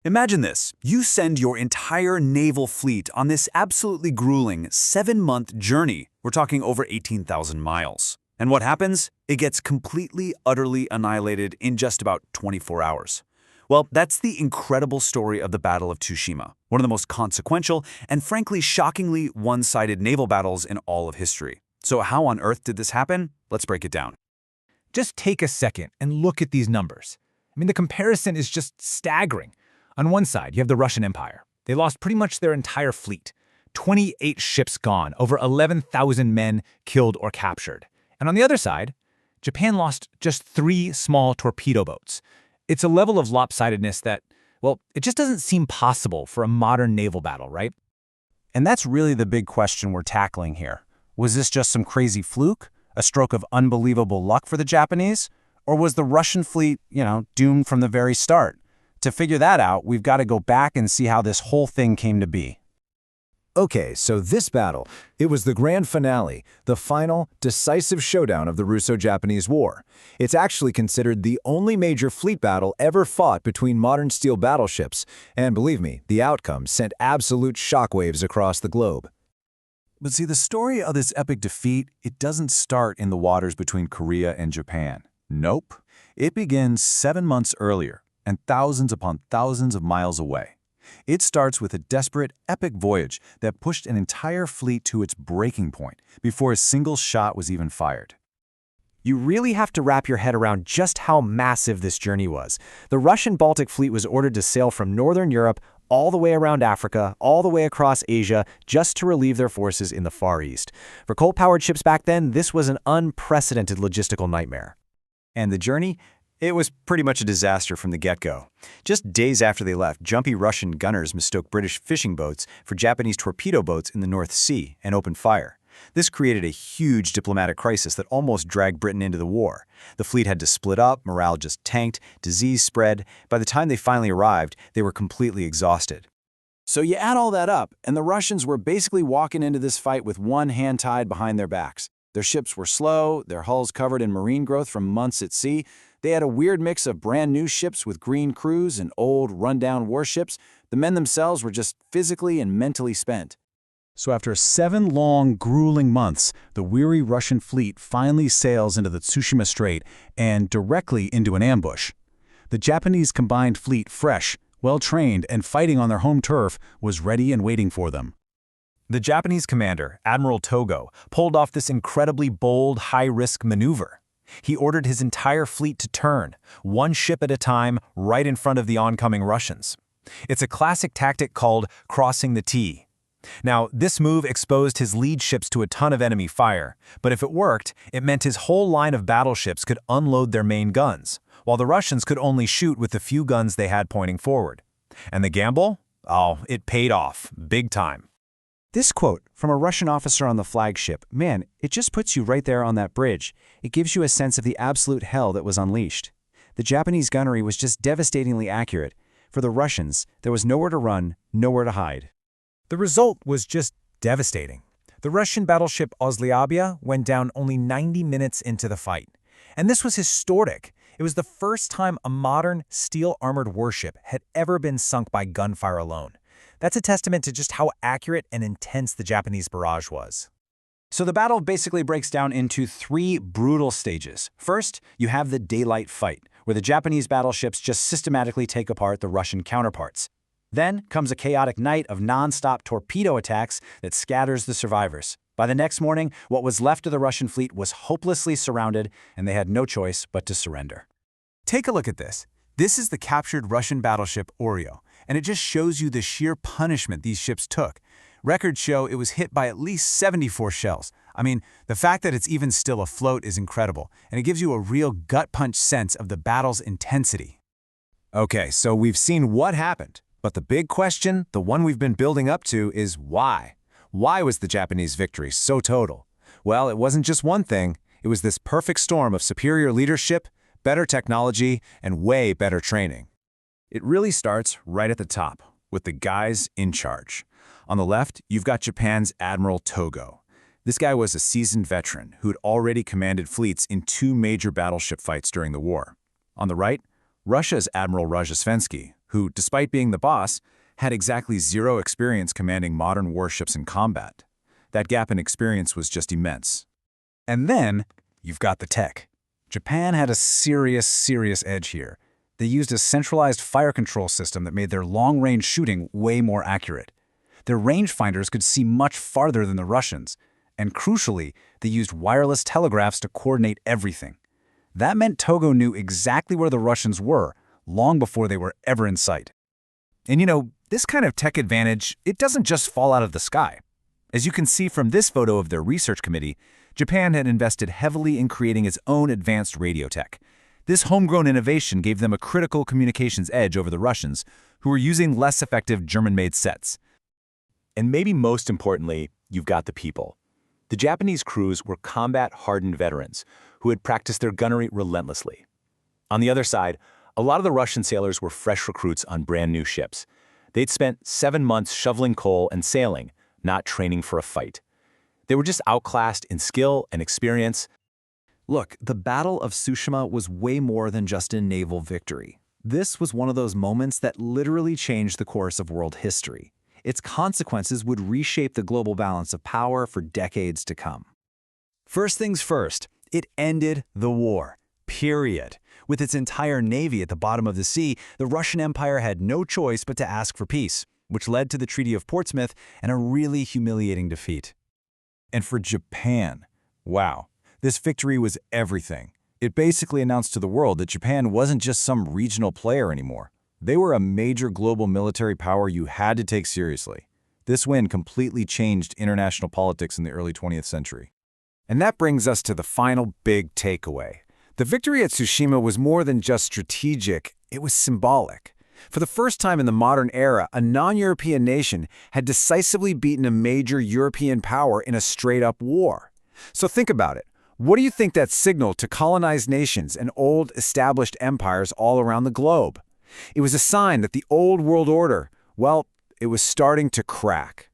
Imagine this. You send your entire naval fleet on this absolutely grueling 7-month journey. We're talking over 18,000 miles. And what happens? It gets completely, utterly annihilated in just about 24 hours. Well, that's the incredible story of the Battle of Tsushima, one of the most consequential and frankly shockingly one-sided naval battles in all of history. So how on earth did this happen? Let's break it down. Just take a second and look at these numbers. I mean, the comparison is just staggering. On one side, you have the Russian Empire. They lost pretty much their entire fleet. 28 ships gone, over 11,000 men killed or captured. And on the other side, Japan lost just 3 small torpedo boats. It's a level of lopsidedness that, well, it just doesn't seem possible for a modern naval battle, right? And that's really the big question we're tackling here. Was this just some crazy fluke, a stroke of unbelievable luck for the Japanese? Or was the Russian fleet, doomed from the very start? To figure that out, we've got to go back and see how this whole thing came to be. Okay, so this battle, it was the grand finale, the final, decisive showdown of the Russo-Japanese War. It's actually considered the only major fleet battle ever fought between modern steel battleships, and believe me, the outcome sent absolute shockwaves across the globe. But see, the story of this epic defeat, it doesn't start in the waters between Korea and Japan. Nope. It begins 7 months earlier, and thousands upon thousands of miles away. It starts with a desperate, epic voyage that pushed an entire fleet to its breaking point before a single shot was even fired. You really have to wrap your head around just how massive this journey was. The Russian Baltic Fleet was ordered to sail from northern Europe all the way around Africa, all the way across Asia, just to relieve their forces in the Far East. For coal-powered ships back then, this was an unprecedented logistical nightmare. And the journey? It was pretty much a disaster from the get-go. Just days after they left, jumpy Russian gunners mistook British fishing boats for Japanese torpedo boats in the North Sea and opened fire. This created a huge diplomatic crisis that almost dragged Britain into the war. The fleet had to split up, morale just tanked, disease spread. By the time they finally arrived, they were completely exhausted. So you add all that up, and the Russians were basically walking into this fight with one hand tied behind their backs. Their ships were slow, their hulls covered in marine growth from months at sea. They had a weird mix of brand new ships with green crews and old, run-down warships. The men themselves were just physically and mentally spent. So after 7 long, grueling months, the weary Russian fleet finally sails into the Tsushima Strait and directly into an ambush. The Japanese combined fleet, fresh, well-trained, and fighting on their home turf, was ready and waiting for them. The Japanese commander, Admiral Tōgō, pulled off this incredibly bold, high-risk maneuver. He ordered his entire fleet to turn, one ship at a time, right in front of the oncoming Russians. It's a classic tactic called crossing the T. Now, this move exposed his lead ships to a ton of enemy fire, but if it worked, it meant his whole line of battleships could unload their main guns, while the Russians could only shoot with the few guns they had pointing forward. And the gamble? Oh, it paid off, big time. This quote from a Russian officer on the flagship, man, it just puts you right there on that bridge. It gives you a sense of the absolute hell that was unleashed. The Japanese gunnery was just devastatingly accurate. For the Russians, there was nowhere to run, nowhere to hide. The result was just devastating. The Russian battleship Ozlyabya went down only 90 minutes into the fight. And this was historic. It was the first time a modern, steel-armored warship had ever been sunk by gunfire alone. That's a testament to just how accurate and intense the Japanese barrage was. So the battle basically breaks down into 3 brutal stages. First, you have the daylight fight, where the Japanese battleships just systematically take apart the Russian counterparts. Then comes a chaotic night of non-stop torpedo attacks that scatters the survivors. By the next morning, what was left of the Russian fleet was hopelessly surrounded, and they had no choice but to surrender. Take a look at this. This is the captured Russian battleship Oreo, and it just shows you the sheer punishment these ships took. Records show it was hit by at least 74 shells. I mean, the fact that it's even still afloat is incredible, and it gives you a real gut-punch sense of the battle's intensity. Okay, so we've seen what happened, but the big question, the one we've been building up to, is why? Why was the Japanese victory so total? Well, it wasn't just one thing. It was this perfect storm of superior leadership, better technology, and way better training. It really starts right at the top, with the guys in charge. On the left, you've got Japan's Admiral Tōgō. This guy was a seasoned veteran who had already commanded fleets in 2 major battleship fights during the war. On the right, Russia's Admiral Rozhesvensky, who, despite being the boss, had exactly zero experience commanding modern warships in combat. That gap in experience was just immense. And then, you've got the tech. Japan had a serious edge here. They used a centralized fire control system that made their long-range shooting way more accurate. Their rangefinders could see much farther than the Russians, and crucially, they used wireless telegraphs to coordinate everything. That meant Tōgō knew exactly where the Russians were, long before they were ever in sight. And this kind of tech advantage, it doesn't just fall out of the sky. As you can see from this photo of their research committee, Japan had invested heavily in creating its own advanced radio tech. This homegrown innovation gave them a critical communications edge over the Russians, who were using less effective German-made sets. And maybe most importantly, you've got the people. The Japanese crews were combat-hardened veterans who had practiced their gunnery relentlessly. On the other side, a lot of the Russian sailors were fresh recruits on brand-new ships. They'd spent 7 months shoveling coal and sailing, not training for a fight. They were just outclassed in skill and experience. Look, the Battle of Tsushima was way more than just a naval victory. This was one of those moments that literally changed the course of world history. Its consequences would reshape the global balance of power for decades to come. First things first, it ended the war. Period. With its entire navy at the bottom of the sea, the Russian Empire had no choice but to ask for peace, which led to the Treaty of Portsmouth and a really humiliating defeat. And for Japan, wow, this victory was everything. It basically announced to the world that Japan wasn't just some regional player anymore. They were a major global military power you had to take seriously. This win completely changed international politics in the early 20th century. And that brings us to the final big takeaway. The victory at Tsushima was more than just strategic, it was symbolic. For the first time in the modern era, a non-European nation had decisively beaten a major European power in a straight-up war. So think about it. What do you think that signaled to colonized nations and old, established empires all around the globe? It was a sign that the old world order, well, it was starting to crack.